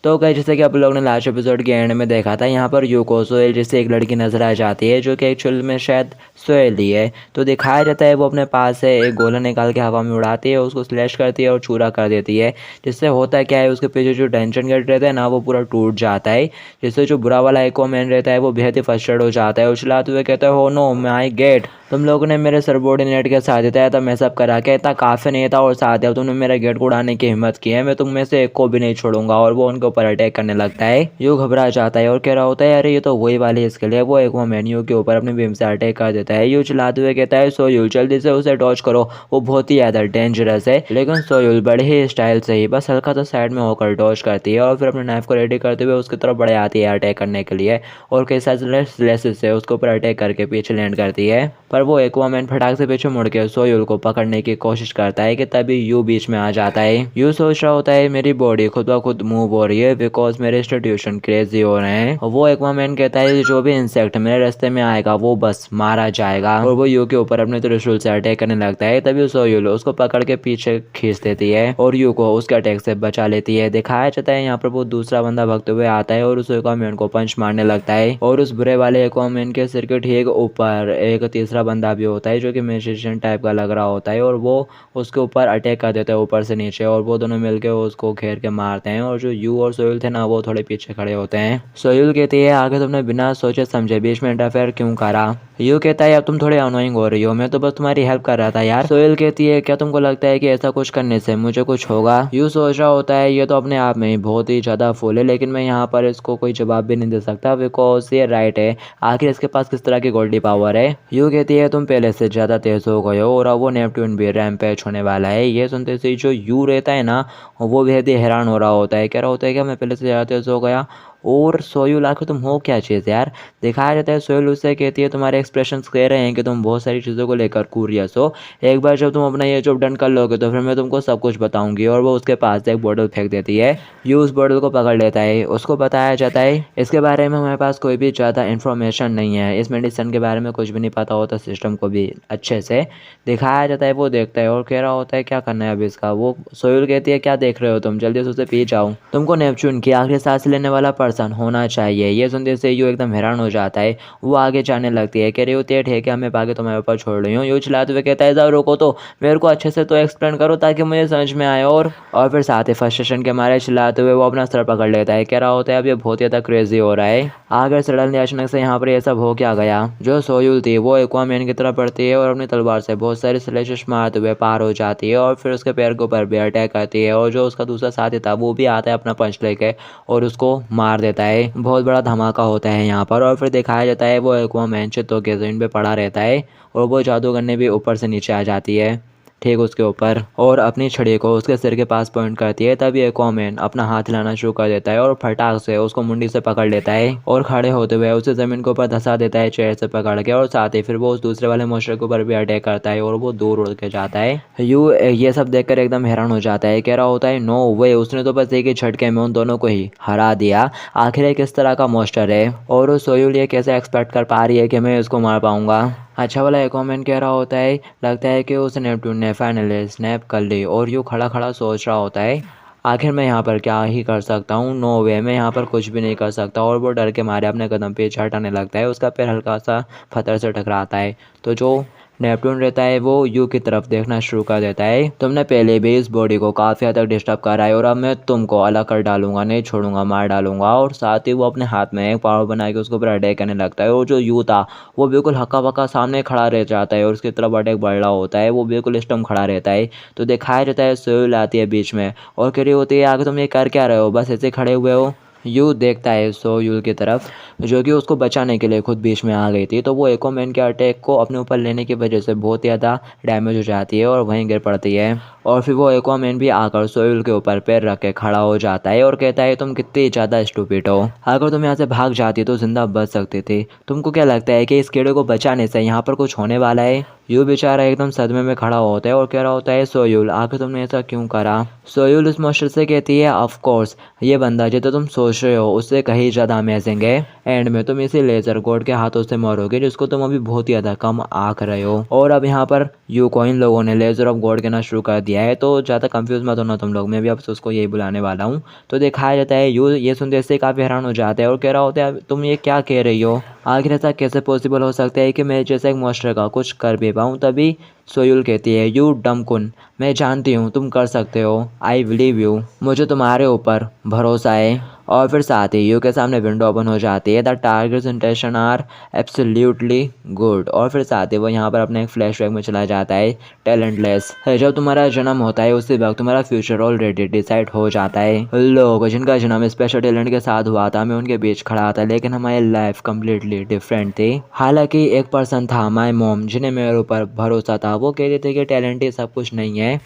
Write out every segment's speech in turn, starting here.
तो गाइस जैसे कि आप लोगों ने लास्ट एपिसोड के एंड में देखा था, यहाँ पर यू को सोहेल जैसे एक लड़की नजर आ जाती है जो कि एक्चुअल में शायद सोहेल ही है। तो दिखाया जाता है वो अपने पास से एक गोला निकाल के हवा में उड़ाती है, उसको स्लैश करती है और चूरा कर देती है। जिससे होता क्या है, उसके पीछे जो टेंशन गेट रहता है ना वो पूरा टूट जाता है। जिससे जो बुरा वाला एक्वामैन रहता है वो बेहद ही फ्रस्ट्रेट हो जाता है, उछलाते हुए कहता है हो नो माई गेट, तुम लोगों ने मेरे सबऑर्डिनेट के साथ दिया था, मैं सब करा के इतना काफी नहीं था और साथ अब तुमने मेरे गेट को उड़ाने की हिम्मत की है, मैं तुम में से एक को भी नहीं छोड़ूंगा। और वो उनके ऊपर अटैक करने लगता है। यू घबरा जाता है और कह रहा होता है अरे ये तो वही वाली इसके लिए। वो एक्वामैन यू के ऊपर अपने बीम से अटैक कर देता है। यू चिल्लाते हुए कहता है सोयूल जल्दी से उसे डॉज करो, वो बहुत ही ज्यादा डेंजरस है। लेकिन सोयूल बड़े ही स्टाइल से ही बस हल्का सा साइड में होकर डॉज करती है और फिर अपने नाइफ को रेडी करते हुए उसकी तरफ बढ़ आती है अटैक करने के लिए। और कई सारे स्लेसेस से उसके ऊपर अटैक करके पीछे लैंड करती है। पर वो एक्वामैन फटाक से पीछे मुड़ के सोयूल को पकड़ने की कोशिश करता है कि तभी यू बीच में आ जाता है। यू सोच रहा होता है मेरी बॉडी खुद ब खुद मूव हो रही है बिकॉज मेरे इंस्टीट्यूशन क्रेजी हो रहे हैं। वो एक्वामैन कहता है जो भी इंसेक्ट मेरे रास्ते में आएगा वो बस मारा जाएगा। और वो यू के ऊपर अपने त्रिशूल से अटैक करने लगता है। तभी सोयूल उसको पकड़ के पीछे खींच देती है और यू को उसके अटैक से बचा लेती है। दिखाया जाता है यहाँ पर वो दूसरा बंदा भगते हुए आता है और उस एक्वामैन को पंच मारने लगता है। और उस बुरे वाले एक्वामैन के सिर के ठीक ऊपर एक तीसरा बंदा भी होता है जो कि मैजिशियन टाइप का लग रहा होता है और वो उसके ऊपर अटैक कर देता है ऊपर से नीचे। और वो दोनों मिलकर उसको घेर के मारते हैं। और जो यू और सोहेल थे ना वो थोड़े पीछे खड़े होते हैं। सोहेल कहती है आगे तुमने बिना सोचे समझे बीच में इंटरफेयर क्यों करा। यू कहता है अब तुम थोड़े अनोइंग हो रही हो, मैं तो बस तुम्हारी हेल्प कर रहा था यार। सोहेल कहती है क्या तुमको लगता है कि ऐसा कुछ करने से मुझे कुछ होगा। यू सोच रहा होता है ये तो अपने आप में ही बहुत ही ज्यादा फूल है, लेकिन मैं यहाँ पर इसको कोई जवाब भी नहीं दे सकता बिकॉज ये राइट है, आखिर इसके पास किस तरह की गोल्डी पावर है। यू कहती है तुम पहले से ज्यादा तेज हो गए हो और अब वो नेपट्टून भी रैम्पेज होने वाला है। ये सुनते से जो यू रहता है ना वो बेहद ही हैरान हो रहा होता है, कह रहा होता है कि मैं पहले से ज्यादा तेज हो गया। और सोहेल आखिर तुम हो क्या चीज़ यार। दिखाया जाता है सोहेल उससे कहती है तुम्हारे एक्सप्रेशंस कह रहे हैं कि तुम बहुत सारी चीज़ों को लेकर क्यूरियस हो, एक बार जब तुम अपना ये जॉब डन कर लोगे तो फिर मैं तुमको सब कुछ बताऊंगी। और वो उसके पास एक बॉटल फेंक देती है। यू उस बॉटल को पकड़ लेता है। उसको बताया जाता है इसके बारे में हमारे पास कोई भी ज़्यादा इन्फॉर्मेशन नहीं है, इस मेडिसिन के बारे में कुछ भी नहीं पता होता सिस्टम को भी अच्छे से। दिखाया जाता है वो देखता है और कह रहा होता है क्या करना है अभी इसका। वो सोहेल कहती है क्या देख रहे हो तुम, जल्दी से उसे पी जाओ, तुमको नेपच्यून की आखिरी सांस लेने वाला पर्सन होना चाहिए। ये सुनते से यू एकदम हैरान हो जाता है। वो आगे जाने लगती है, कह रही होती है ठीक है मैं आगे तुम्हारे ऊपर छोड़ रही हूँ। यू चिल्लाते हुए कहता है जाओ रोको तो, मेरे को अच्छे से तो एक्सप्लेन करो ताकि मुझे समझ में आए। और फिर साथ ही फ्रस्ट्रेशन के मारे चिल्लाते हुए वो अपना सर पकड़ लेता है, कह रहा होता है अब ये बहुत ज़्यादा क्रेजी हो रहा है। आगे सडनली अचानक से यहाँ पर ये सब हो क्या गया। जो सोहेल थी वो एक्वामैन की तरफ बढ़ती है और अपनी तलवार से बहुत सारे स्लैशेस मारते हुए पार हो जाती है और फिर उसके पैर के ऊपर भी अटैक करती है। और जो उसका दूसरा साथी था वो भी आता है अपना पंच लेके और उसको मार देता है। बहुत बड़ा धमाका होता है यहाँ पर। और फिर दिखाया जाता है वो एक्वामैन चित्तों के जमीन पे पड़ा रहता है और वो जादूगरनी भी ऊपर से नीचे आ जाती है ठीक उसके ऊपर और अपनी छड़ी को उसके सिर के पास पॉइंट करती है। तभी एक्वामैन अपना हाथ हिलाना शुरू कर देता है और फटाक से उसको मुंडी से पकड़ लेता है और खड़े होते हुए उसे जमीन के ऊपर धंसा देता है चेयर से पकड़ के। और साथ ही फिर वो उस दूसरे वाले मॉन्स्टर के ऊपर भी अटैक करता है और वो दूर उड़ के जाता है। यू ये सब देखकर एकदम हैरान हो जाता है, कह रहा होता है नो वे, उसने तो बस एक ही झटके में उन दोनों को ही हरा दिया, आखिर ये किस तरह का मॉन्स्टर है और सोहेल ये कैसे एक्सपेक्ट कर पा रही है कि मैं इसको मार पाऊंगा। अच्छा वाला एक्वामैन कह रहा होता है लगता है कि उस नेपट्टून ने फाइनली स्नैप कर ली। और यू खड़ा खड़ा सोच रहा होता है आखिर मैं यहाँ पर क्या ही कर सकता हूँ, नो वे मैं यहाँ पर कुछ भी नहीं कर सकता। और वो डर के मारे अपने कदम पीछे हटाने लगता है, उसका पैर हल्का सा पत्थर से टकराता है। तो जो नेपट्टून रहता है वो यू की तरफ देखना शुरू कर देता है, तुमने पहले भी इस बॉडी को काफ़ी हद तक डिस्टर्ब करा है और अब मैं तुमको अलग कर डालूंगा, नहीं छोड़ूंगा, मार डालूंगा। और साथ ही वो अपने हाथ में एक पावर बना के उसके ऊपर अटैक करने लगता है। और जो यू था वो बिल्कुल हक्का बक्का सामने खड़ा रह जाता है और उसकी तरफ अटैक बढ़ रहा होता है, वो बिल्कुल स्टम खड़ा रहता है। तो दिखाया जाता है सोहेल आती है बीच में और कह रही होती है आगे तुम ये कर क्या रहे हो, बस ऐसे खड़े हुए हो। यू देखता है सोहेल की तरफ जो कि उसको बचाने के लिए खुद बीच में आ गई थी। तो वो एक्वामैन के अटैक को अपने ऊपर लेने की वजह से बहुत ज़्यादा डैमेज हो जाती है और वहीं गिर पड़ती है। और फिर वो एक्वामैन भी आकर सोहेल के ऊपर पैर रख के खड़ा हो जाता है और कहता है तुम कितनी ज़्यादा स्टूपिड हो, अगर तुम यहाँ से भाग जाती तो जिंदा बच सकती थी, तुमको क्या लगता है कि इस कीड़े को बचाने से यहाँ पर कुछ होने वाला है। यू बेचारा एकदम सदमे में खड़ा होता है और कह रहा होता है सोहेल आखिर तुमने ऐसा क्यों करा। सोहेल उस मॉन्स्टर से कहती है ऑफ कोर्स ये बंदा जो तुम सोच रहे हो उससे कहीं ज़्यादा अमेजिंग है, एंड में तुम इसी लेजर गॉड के हाथों से मरोगे जिसको तुम अभी बहुत ही ज़्यादा कम आंक रहे हो। और अब यहाँ पर यूको इन लोगों ने लेजर ऑफ गॉड कहना शुरू कर दिया है। तो ज़्यादा कंफ्यूज मत होना तुम लोग, मैं भी अब उसको यही बुलाने वाला हूँ। तो दिखाया जाता है यू ये सुनते से काफ़ी हैरान हो जाता है और कह रहा होता है तुम ये क्या कह रही हो, आखिर ऐसा कैसे पॉसिबल हो सकता है कि मैं जैसे एक मॉन्स्टर का कुछ कर भी पाऊँ। तभी सोयुल कहती है यू डमकुन, मैं जानती हूँ तुम कर सकते हो, आई बिलीव यू, मुझे तुम्हारे ऊपर भरोसा है। और फिर साथ ही यू के सामने विंडो ओपन हो जाती है, the targets intention are absolutely good. और फिर साथ ही वो यहाँ पर अपने एक फ्लैशबैक में चला जाता है, टैलेंटलेस। जब तुम्हारा जन्म होता है उसी वक्त तुम्हारा फ्यूचर ऑलरेडी डिसाइड हो जाता है। लोग जिनका जन्म स्पेशल टैलेंट के साथ हुआ था मैं उनके बीच खड़ा था, लेकिन हमारी लाइफ कम्प्लीटली डिफरेंट थी। हालांकि एक पर्सन था माई मॉम जिन्हें मेरे ऊपर भरोसा था, वो कहते थे कि टैलेंट ही सब कुछ नहीं है।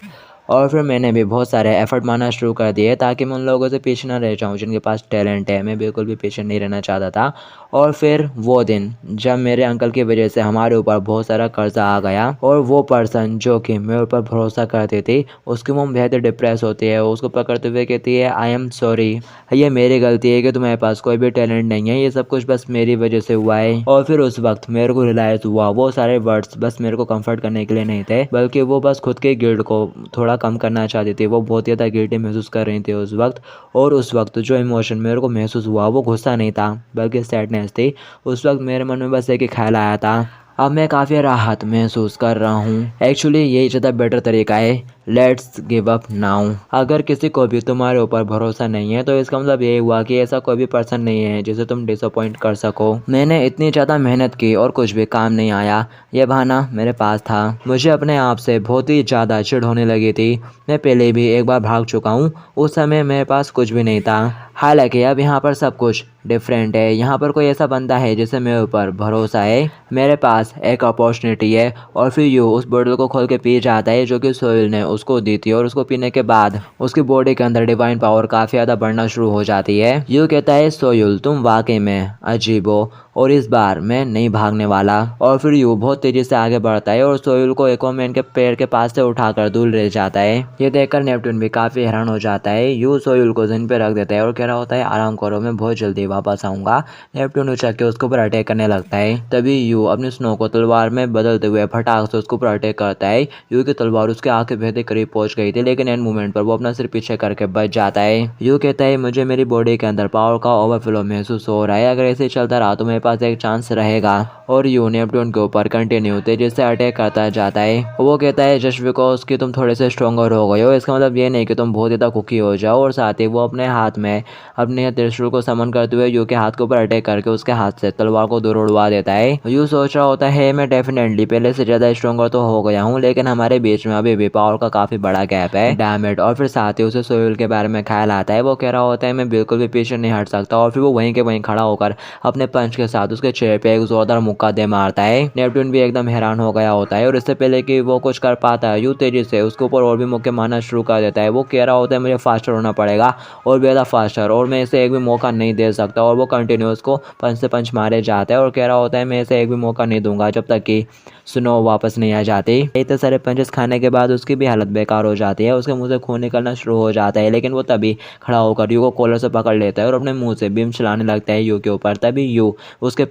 और फिर मैंने भी बहुत सारे एफर्ट मारना शुरू कर दिए ताकि मैं उन लोगों से पीछे ना रह जाऊँ जिनके पास टैलेंट है। मैं बिल्कुल भी पीछे नहीं रहना चाहता था। और फिर वो दिन जब मेरे अंकल की वजह से हमारे ऊपर बहुत सारा कर्जा आ गया और वो पर्सन जो कि मेरे ऊपर भरोसा करती थी उसकी मॉम बेहद डिप्रेस होती है। उसको पकड़ते हुए कहती है आई एम सॉरी, ये मेरी गलती है कि तुम्हारे पास कोई भी टैलेंट नहीं है, ये सब कुछ बस मेरी वजह से हुआ है। और फिर उस वक्त मेरे को रियलाइज़ हुआ वो सारे वर्ड्स बस मेरे को कंफर्ट करने के लिए नहीं थे, बल्कि वो बस खुद के गिल्ट को थोड़ा कम करना चाहती थी। वो बहुत ज़्यादा गिल्टी महसूस कर रही थी उस वक्त। और उस वक्त जो इमोशन मेरे को महसूस हुआ वो गुस्सा नहीं था बल्कि सैडनेस थी। उस वक्त मेरे मन में बस एक ही ख्याल आया था, अब मैं काफ़ी राहत महसूस कर रहा हूँ। एक्चुअली यही ज़्यादा बेटर तरीका है, लेट्स गिव अप नाउ। अगर किसी को भी तुम्हारे ऊपर भरोसा नहीं है तो इसका मतलब यही हुआ कि ऐसा कोई भी पर्सन नहीं है जिसे तुम डिसअपॉइंट कर सको। मैंने इतनी ज़्यादा मेहनत की और कुछ भी काम नहीं आया, यह बहाना मेरे पास था। मुझे अपने आप से बहुत ही ज़्यादा चिढ़ होने लगी थी। मैं पहले भी एक बार भाग चुका हूँ, उस समय मेरे पास कुछ भी नहीं था। हालांकि अब यहाँ पर सब कुछ डिफरेंट है। यहाँ पर कोई ऐसा बंदा है जिसे मेरे ऊपर भरोसा है, मेरे पास एक अपॉर्चुनिटी है। और फिर यू उस बोतल को खोल के पी जाता है जो कि सोइल ने उसको दी थी। और उसको पीने के बाद उसकी बॉडी के अंदर डिवाइन पावर काफ़ी ज़्यादा बढ़ना शुरू हो जाती है। यू कहता है सोइल तुम वाकई में अजीब हो और इस बार मैं नहीं भागने वाला। और फिर यू बहुत तेजी से आगे बढ़ता है और सोइल को एक्वामैन के पैर के पास से उठाकर दूर ले जाता है। ये देखकर नेपट्टून भी काफ़ी हैरान हो जाता है। यू सोइल को जमीन पे रख देता है और कह रहा होता है आराम करो, मैं बहुत जल्दी वापस आऊँगा। नेपट्टून उछल के उसके ऊपर अटैक करने लगता है। तभी यू अपनी स्नो को तलवार में बदलते हुए फटाक से उसके ऊपर अटैक करता है। यू की तलवार उसके आँख के बेहद करीब पहुंच गई थी, लेकिन एंड मोमेंट पर वो अपना सिर पीछे करके बच जाता है। यू कहता है मुझे मेरी बॉडी के अंदर पावर का ओवरफ्लो महसूस हो रहा है, अगर ऐसे चलता रहा तो मेरे पास एक चांस रहेगा। और यू नेपट्टून के ऊपर कंटिन्यू तेजी से अटैक करता जाता है। वो कहता है जस्ट बिकॉज कि तुम थोड़े से स्ट्रॉन्गर हो गए हो, इसका मतलब ये नहीं कि तुम बहुत ज़्यादा कुकी हो जाओ। और साथ ही वो अपने हाथ में अपने त्रिशूल को समन करते हुए यू के हाथ के ऊपर अटैक करके उसके हाथ से तलवार को दूर उड़वा देता है। यू सोच रहा होता है मैं डेफिनेटली पहले से ज़्यादा स्ट्रॉन्गर तो हो गया हूँ, लेकिन हमारे बीच में अभी भी पावर का काफ़ी बड़ा गैप है, डैम इट। और फिर साथ ही उसे सोइल के बारे में ख्याल आता है। वो कह रहा होता है मैं बिल्कुल भी पीछे नहीं हट सकता। और फिर वो वहीं के वहीं खड़ा होकर अपने पंच के साथ उसके चेहरे पे एक जोरदार मुक्का दे मारता है। नेपट्टून भी एकदम हैरान हो गया होता है और इससे पहले कि वो कुछ कर पाता है यू तेजी से उसके ऊपर और भी मुक्के मारना शुरू कर देता है। वो कह रहा होता है मुझे फास्टर होना पड़ेगा और ज़्यादा फास्टर, और मैं इसे एक भी मौका नहीं दे सकता। और वो कंटिन्यू उसको पंच से पंच मारे जाता है और कह रहा होता है मैं इसे एक भी मौका नहीं दूंगा जब तक कि स्नो वापस नहीं आ जाती। इतने सारे पंचेस खाने के बाद उसकी भी हालत बेकार हो जाती है, उसके मुंह से खून निकलना शुरू हो जाता है। लेकिन वो तभी खड़ा होकर यू को कॉलर से पकड़ लेता है और अपने मुंह से बीम चलाने लगता है यू के ऊपर। तभी यू उसके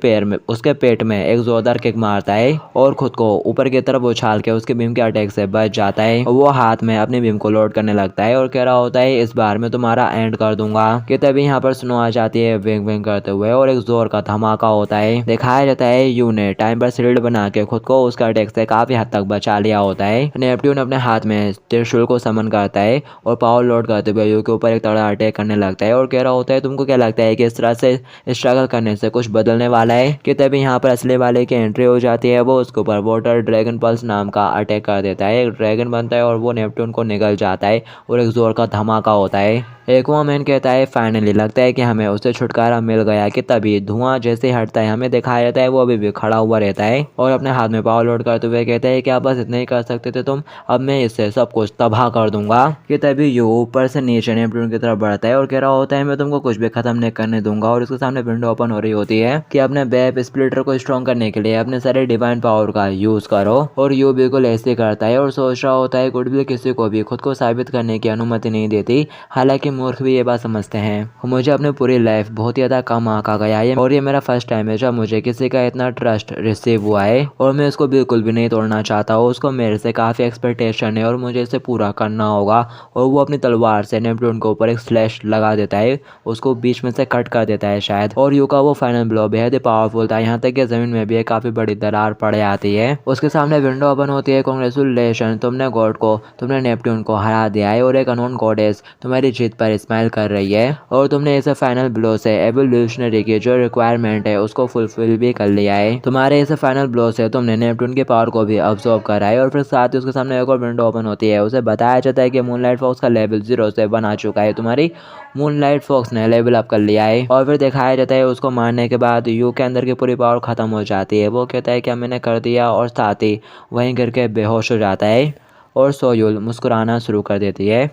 पेट में एक जोरदार किक मारता है और खुद को ऊपर की तरफ उछाल के उसके बीम के अटैक से बच जाता है। वो हाथ में अपनी बीम को लोड करने लगता है और कह रहा होता है इस बार मैं तुम्हारा एंड कर दूंगा। कि तभी यहाँ पर स्नो आ जाती है विंग विंग करते हुए और एक जोर का धमाका होता है। दिखाया जाता है यू ने टाइम पर शील्ड बना के खुद को उसका अटैक से काफी हद तक बचा लिया होता है। नेपट्टून अपने हाथ में त्रिशूल को समन करता है और पावर लोड करते हुए यू के ऊपर एक तगड़ा अटैक करने लगता है और कह रहा होता है तुमको क्या लगता है कि इस तरह से स्ट्रगल करने से कुछ बदलने वाला है। कि तभी यहाँ पर असली वाले की एंट्री हो जाती है। वो उसके ऊपर वाटर ड्रैगन पल्स नाम का अटैक कर देता है, एक ड्रैगन बनता है और वो नेपट्टून को निगल जाता है और एक जोर का धमाका होता है। एक्वामैन कहता है फाइनली लगता है कि हमें उससे छुटकारा मिल गया। कि तभी धुआं जैसे हटता है हमें दिखाया जाता है वो अभी भी खड़ा हुआ रहता है और अपने हाथ में पावर लोड करते हुए कहता है कि आप बस इतना ही कर सकते थे तुम, अब मैं इससे सब कुछ तबाह कर दूंगा। कि तभी यू ऊपर से नीचे नेपट्टून की तरफ बढ़ता है और कह रहा होता है मैं तुमको कुछ भी खत्म नहीं करने दूंगा। और उसके सामने विंडो ओपन हो रही होती है कि अपने वेब स्प्लिटर को स्ट्रॉन्ग करने के लिए अपने सारे डिवाइन पावर का यूज करो। और यू बिल्कुल ऐसे करता है और सोच रहा होता है गुडविल किसी को भी खुद को साबित करने की अनुमति नहीं देती। हालांकि मूर्ख भी ये बात समझते हैं। मुझे अपनी पूरी लाइफ बहुत ही ज़्यादा कम आंका गया है और ये मेरा फर्स्ट टाइम है जब मुझे किसी का इतना ट्रस्ट रिसीव हुआ है और मैं उसको बिल्कुल भी नहीं तोड़ना चाहता हूँ। उसको मेरे से काफ़ी एक्सपेक्टेशन है और मुझे इसे पूरा करना होगा। और वो अपनी तलवार से नेपट्टून के ऊपर एक स्लैश लगा देता है, उसको बीच में से कट कर देता है शायद। और यू का वो फाइनल ब्लो बेहद ही पावरफुल था, यहाँ तक कि ज़मीन में भी एक काफ़ी बड़ी दरार पड़ जाती है। उसके सामने विंडो ओपन होती है। कांग्रेचुलेशन, तुमने गॉड को, तुमने नेपट्टून को हरा दिया है और एक अननोन गॉडेस तुम्हारी जीत पर स्माइल कर रही है और तुमने इस फाइनल ब्लो से एवोल्यूशनरी की जो रिक्वायरमेंट है उसको फुलफिल भी कर लिया है। तुम्हारे इस फाइनल ब्लो से तुमने नेपट्टून के पावर को भी अब्सॉर्ब करा है। और फिर साथ ही उसके सामने एक और विंडो ओपन होती है। उसे बताया जाता है कि मूनलाइट फॉक्स का लेवल 0 से 1 आ चुका है। तुम्हारी मूनलाइट फॉक्स ने लेवल अप कर लिया है। और फिर दिखाया जाता है उसको मारने के बाद यू के अंदर की पूरी पावर खत्म हो जाती है। वो कहता है कि मैंने कर दिया और साथ ही वहीं गिर के बेहोश हो जाता है और सोयुल मुस्कुराना शुरू कर देती है।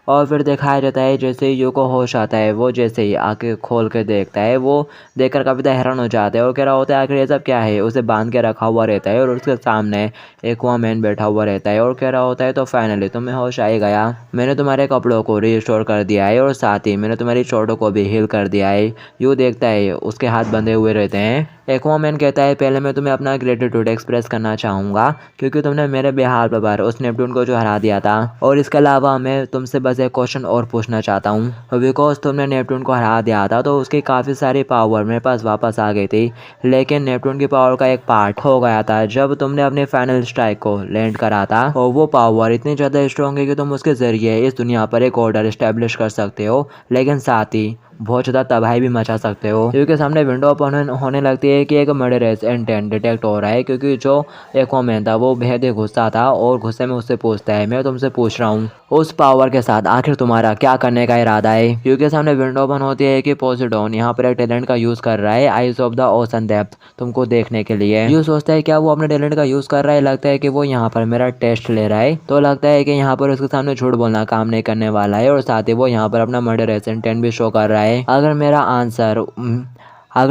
और फिर दिखाया जाता है जैसे ही यू को होश आता है, वो जैसे ही आंखें खोल के देखता है, वो देखकर काफ़ी ज़्यादा हैरान हो जाता है और कह रहा होता है आखिर ये सब क्या है। उसे बांध के रखा हुआ रहता है और उसके सामने एक वॉमैन बैठा हुआ रहता है और कह रहा होता है तो फाइनली तुम्हें होश आ ही गया। मैंने तुम्हारे कपड़ों को रिस्टोर कर दिया है और साथ ही मैंने तुम्हारी चोटों को भी हील कर दिया है। यू देखता है उसके हाथ बंधे हुए रहते हैं। एक्वामैन कहता है पहले मैं तुम्हें अपना ग्रेटिट्यूड एक्सप्रेस करना चाहूँगा क्योंकि तुमने मेरे बिहार पर उस नेपट्टून को जो हरा दिया था। और इसके अलावा मैं तुमसे बस एक क्वेश्चन और पूछना चाहता हूँ। बिकॉज तुमने नेपट्टून को हरा दिया था तो उसकी काफ़ी सारी पावर मेरे पास वापस आ गई थी, लेकिन नेपट्टून की पावर का एक पार्ट हो गया था जब तुमने अपने फाइनल स्ट्राइक को लैंड करा था। और वो पावर इतनी ज़्यादा स्ट्रॉन्ग है कि तुम उसके ज़रिए इस दुनिया पर एक ऑर्डर इस्टेब्लिश कर सकते हो, लेकिन साथ ही बहुत ज़्यादा तबाही भी मचा सकते हो। क्योंकि सामने विंडो ओपन होने लगती है कि एक मर्डरस इंटेंट डिटेक्ट हो रहा है, क्योंकि जो एक्वामैन था वो बेहद ही गुस्सा था और गुस्से में उससे पूछता है मैं तुमसे पूछ रहा हूँ उस पावर के साथ आखिर तुम्हारा क्या करने का इरादा है। क्योंकि सामने विंडो ओपन होती है कि पोसिडोन यहाँ पर एक टैलेंट का यूज़ कर रहा है, eyes of the ocean depth, तुमको देखने के लिए। यू सोचता है क्या वो अपने टैलेंट का यूज़ कर रहा है, लगता है कि वो यहाँ पर मेरा टेस्ट ले रहा है। तो लगता है कि यहाँ पर उसके सामने झूठ बोलना काम नहीं करने वाला है और साथ ही वो यहाँ पर अपना मर्डरस इंटेंट भी शो कर रहा है। अगर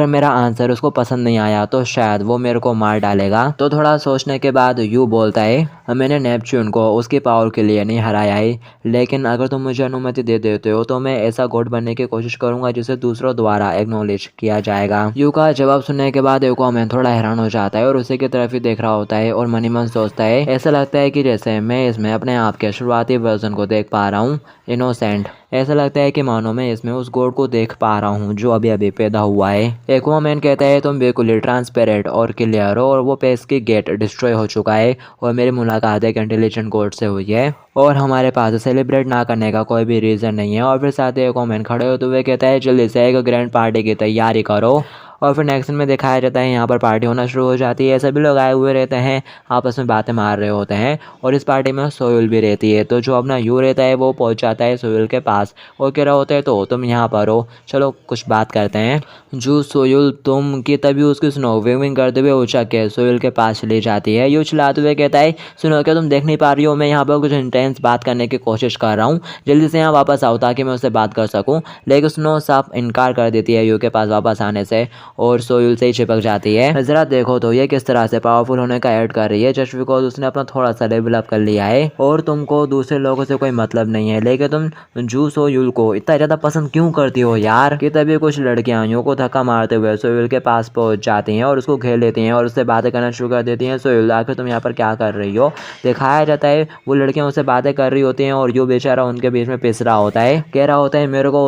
मेरा आंसर उसको पसंद नहीं आया तो शायद वो मेरे को मार डालेगा। तो थोड़ा सोचने के बाद यू बोलता है मैंने नेपच्यून को उसकी पावर के लिए नहीं हराया है, लेकिन अगर तुम मुझे अनुमति दे देते हो तो मैं ऐसा गॉड बनने की कोशिश करूंगा जिसे दूसरों द्वारा एक्नॉलेज किया जाएगा। यू का जवाब सुनने के बाद एक्वामैन थोड़ा हैरान हो जाता है और उसी की तरफ ही देख रहा होता है और मन ही मन सोचता है ऐसा लगता है कि जैसे मैं इसमें अपने आप के शुरुआती वर्जन को देख पा रहा हूँ, इनोसेंट। ऐसा लगता है कि मानो मैं इसमें उस गॉड को देख पा रहा हूँ जो अभी अभी पैदा हुआ है। एक्वामैन कहता है तुम बिल्कुल ही ट्रांसपेरेंट और क्लियर हो और वो पेस की गेट डिस्ट्रॉय हो चुका है और मेरी मुलाकात एक इंटेलिजेंट गॉड से हुई है और हमारे पास सेलिब्रेट ना करने का कोई भी रीज़न नहीं है। और फिर साथ ही एक्वामैन खड़े होते हुए कहता है जल्दी से एक ग्रैंड पार्टी की तैयारी करो। और फिर नेक्स्ट में दिखाया जाता है यहाँ पर पार्टी होना शुरू हो जाती है। सभी लोग आए हुए रहते हैं, आपस में बातें मार रहे होते हैं और इस पार्टी में सोयुल भी रहती है। तो जो अपना यू रहता है वो पहुँच जाता है सोयुल के पास और कह रहा होता है तो तुम यहाँ पर हो, चलो कुछ बात करते हैं। जो सोयुल तुम की तभी उसकी सुनो विंग करते हुए उछक के सोयुल के पास चली जाती है। यू चिल्लाते हुए कहता है सुनो क्या तुम देख नहीं पा रही हो, मैं यहाँ पर कुछ इंटेंस बात करने की कोशिश कर रहा हूँ, जल्दी से यहाँ वापस आओ ताकि मैं उससे बात कर सकूँ। लेकिन सुनो साफ इनकार कर देती है यू के पास वापस आने से और सोयुल से ही चिपक जाती है। जरा देखो तो ये किस तरह से पावरफुल होने का ऐड कर रही है जस्ट बिकॉज उसने अपना थोड़ा सा लेवल अप कर लिया है और तुमको दूसरे लोगों से कोई मतलब नहीं है, लेकिन तुम जू सोयुल को इतना ज़्यादा पसंद क्यों करती हो यार। कि तभी कुछ लड़कियां यू को धक्का मारते हुए सोयुल के पास पहुंच जाती हैं और उसको घेर लेती हैं और उससे बातें करना शुरू कर देती हैं। सोयुल आखिर तुम यहाँ पर क्या कर रही हो। दिखाया जाता है वो लड़कियां उससे बातें कर रही होती हैं और यू बेचारा उनके बीच में पिस रहा होता है, कह रहा होता है मेरे को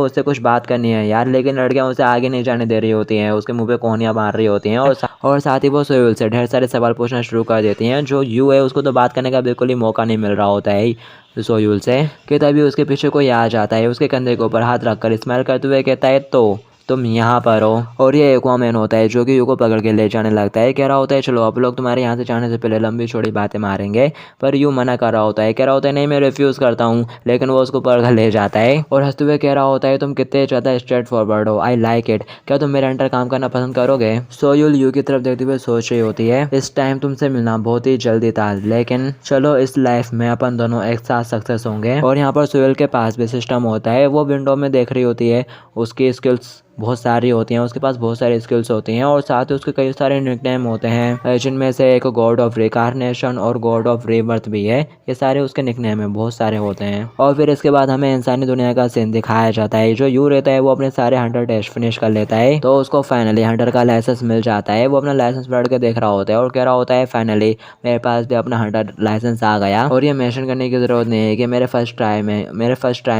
उससे कुछ बात करनी है यार, लेकिन लड़कियां उसे आगे नहीं जाने दे रही होती हैं, उसके मुंह पे कोहनियां मार रही होती हैं और साथ ही वो सोयुल से ढेर सारे सवाल पूछना शुरू कर देती हैं। जो यू है उसको तो बात करने का बिल्कुल ही मौका नहीं मिल रहा होता है सोयुल से। कि तभी उसके पीछे कोई आ जाता है, उसके कंधे के ऊपर हाथ रखकर स्माइल करते हुए कहता है तो तुम यहाँ पर हो। और ये एक्वामैन होता है जो कि यू को पकड़ के ले जाने लगता है, कह रहा होता है चलो आप लोग तुम्हारे यहाँ से जाने से पहले लंबी चौड़ी बातें मारेंगे, पर यू मना कर रहा होता है, कह रहा होता है नहीं मैं रिफ्यूज़ करता हूँ, लेकिन वो उसको पकड़ कर ले जाता है और हंसते हुए कह रहा होता है तुम कितने ज़्यादा स्ट्रेट फॉरवर्ड हो, आई लाइक इट, क्या तुम मेरे अंडर काम करना पसंद करोगे। सोयुल यू की तरफ देखते हुए सोच रही होती है इस टाइम तुमसे मिलना बहुत ही जल्दी था, लेकिन चलो इस लाइफ में अपन दोनों एक साथ सक्सेस होंगे। और यहाँ पर सोयुल के पास भी सिस्टम होता है, वो विंडो में देख रही होती है उसकी स्किल्स बहुत सारी होती हैं, उसके पास बहुत सारी स्किल्स होती हैं और साथ ही उसके कई सारे निकनेम होते हैं, जिनमें से एक गॉड ऑफ रिकार्नेशन और गॉड ऑफ रीबर्थ भी है। ये सारे उसके निकनेम हैं, बहुत सारे होते हैं। और फिर इसके बाद हमें इंसानी दुनिया का सीन दिखाया जाता है। जो यू रहता है वो अपने सारे हंटर टेस्ट फिनिश कर लेता है, तो उसको फाइनली हंटर का लाइसेंस मिल जाता है। वो अपना लाइसेंस पढ़ के देख रहा होता है और कह रहा होता है फाइनली मेरे पास भी अपना हंटर लाइसेंस आ गया। और ये मेंशन करने की जरूरत नहीं है कि मेरे फर्स्ट ट्राई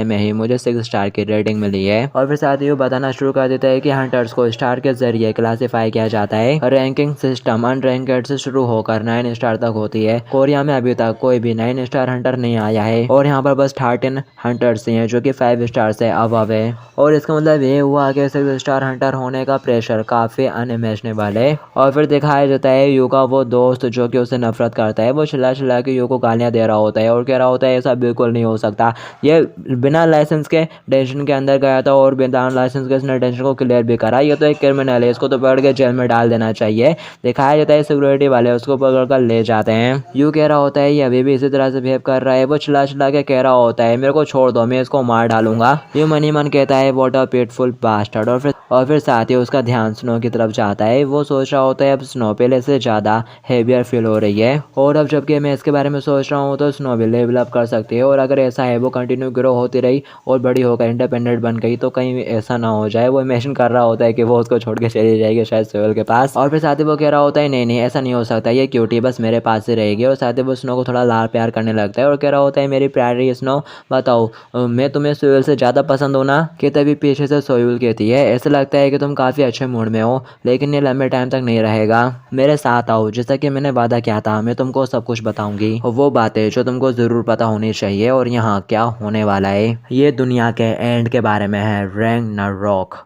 में ही मुझे 6 स्टार की रेटिंग मिली है। और फिर साथ ही वो बताना शुरू कर देता है कि हंटर्स को स्टार के जरिए क्लासीफाई किया जाता है। रैंकिंग सिस्टम अनरैंकेड से शुरू होकर 9 स्टार तक होती है। कोरिया में अभी तक कोई भी 9 स्टार हंटर नहीं आया है और यहाँ पर बस 13 हंटर्स ही हैं जो कि 5 स्टार से अबव है। और इसका मतलब ये हुआ कि 6 स्टार हंटर होने का प्रेशर काफी अनइमेजिनेबल है। और फिर दिखाया जाता है यू का वो दोस्त जो कि उसे नफरत करता है, वो चिल्ला चिल्ला के यू को गालियां दे रहा होता है और कह रहा होता है ऐसा बिल्कुल नहीं हो सकता, ये बिना लाइसेंस के डेंशन के अंदर गया था और बिना लाइसेंस के इसने डेंशन को क्लियर भी करा, ये तो एक क्रिमिनल है, इसको तो पकड़ के जेल में डाल देना चाहिए। दिखाया जाता है सिक्योरिटी वाले उसको पकड़ कर ले जाते हैं। यू कह रहा होता है ये अभी भी इसी तरह से बिहेव कर रहा है, वो चिल्ला चिल्ला के कह रहा होता है मेरे को छोड़ दो, मैं इसको मार डालूंगा। यू मनी मन कहता है व्हाट अ पिटफुल बास्टर्ड। और फिर साथ ही उसका ध्यान स्नो की तरफ जाता है। वो सोच रहा होता है अब स्नो पहले से ज़्यादा हेवियर फील हो रही है और अब जबकि मैं इसके बारे में सोच रहा हूँ तो स्नो भी लेवल अप कर सकती है। और अगर ऐसा है वो कंटिन्यू ग्रो होती रही और बड़ी होकर इंडिपेंडेंट बन गई तो कहीं ऐसा ना हो जाए। वो इमेजिन कर रहा होता है कि वो उसको छोड़ के चली जाएगी शायद सोहेल के पास। और फिर साथ ही वो कह रहा होता है नहीं नहीं ऐसा नहीं हो सकता, ये क्यूटी बस मेरे पास ही रहेगी। और साथ ही वो स्नो को थोड़ा लाड़ प्यार करने लगता है और कह रहा होता है मेरी प्यारी स्नो बताओ मैं तुम्हें सोहेल से ज़्यादा पसंद हूँ ना। कि तभी पीछे से सोहेल कहती है ऐसा लगता है कि तुम काफ़ी अच्छे मूड में हो लेकिन ये लंबे टाइम तक नहीं रहेगा, मेरे साथ आओ जैसा कि मैंने वादा किया था, मैं तुमको सब कुछ बताऊंगी और वो बातें जो तुमको ज़रूर पता होनी चाहिए और यहाँ क्या होने वाला है। ये दुनिया के एंड के बारे में है, रैग्नारोक।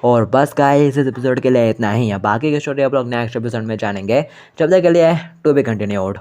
और बस गाइस इस एपिसोड के लिए इतना ही है, बाकी की स्टोरी आप लोग नेक्स्ट एपिसोड में जानेंगे। जब तक के लिए टू बी कंटिन्यूड।